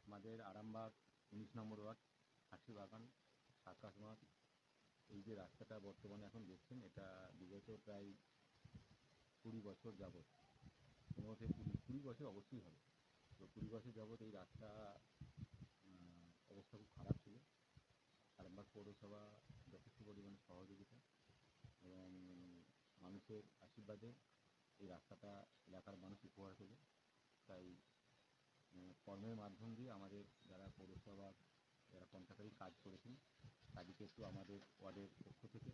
আমাদের আরামবাগ 19 নম্বর word হাসিবাগান circus মাঠ, এই যে রাস্তাটা বর্তমানে এখন দেখছেন, এটা বিগত প্রায় 20 বছর যাবৎ, 15 থেকে 20 বছর অবশ্যই হবে। তো 20 বছর যাবৎ এই রাস্তা অবস্থা খুব খারাপ ছিল। আরামবাগ পৌরসভা যথেষ্ট পরিমাণে সহযোগিতা এবং মানুষের আশীর্বাদে এই রাস্তাটা এলাকার মানুষ উপহার পেল। তাই কর্মের মাধ্যম দিয়ে আমাদের যারা পৌরসভা যারা কন্ট্রাক্টরি কাজ করেছেন তাদেরকে একটু আমাদের ওয়ার্ডের পক্ষ থেকে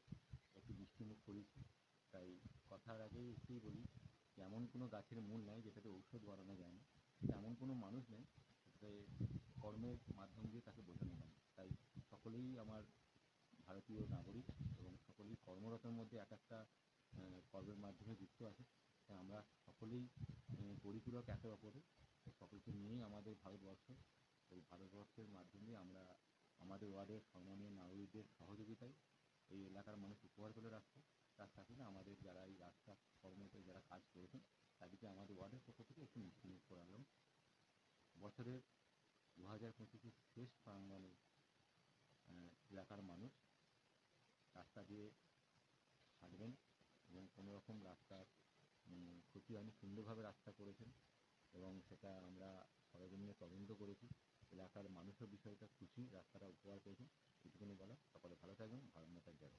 একটু দৃষ্টিমুখ করেছি। তাই কথার আগেই একটুই বলি, এমন কোনো গাছের মূল নেই যেটাতে ঔষধ বাড়ানো যায় না, এমন কোনো মানুষ নেই যেটাতে কর্মের মাধ্যম দিয়ে তাকে বোঝানো যায়। তাই সকলেই আমার ভারতীয় নাগরিক এবং সকলেই কর্মরতের মধ্যে এক একটা কর্মের মাধ্যমে যুক্ত আছে। তাই আমরা সকলেই পরিপূরক একে অপরের, সকলকে নিয়েই আমাদের ভারতবর্ষ। এই ভারতবর্ষের মাধ্যমে আমরা আমাদের ওয়ার্ডের সম্মানীয় নাগরিকদের সহযোগিতায় এই এলাকার মানুষ উপহার পেল রাস্তা। তার সাথে আমাদের যারা এই রাস্তা কর্মতে যারা কাজ করেছেন তাদেরকে আমাদের ওয়ার্ডের পক্ষ থেকে একটু মিষ্টিমুখ করালাম। বছরের 2025 শেষ প্রাঙ্গণে এলাকার মানুষ রাস্তা দিয়ে হাঁটবেন এবং কোনো রকম রাস্তার ক্ষতি হয়নি, সুন্দরভাবে রাস্তা করেছেন এবং সেটা আমরা সরজমিনে তদন্ত করেছি। এলাকার মানুষের বিষয়টা খুশি, রাস্তাটা উপহার পেয়েছেন। এইটুকুনি বলা। সকলে ভালো থাকবেন, ভালো মাতার জায়গা।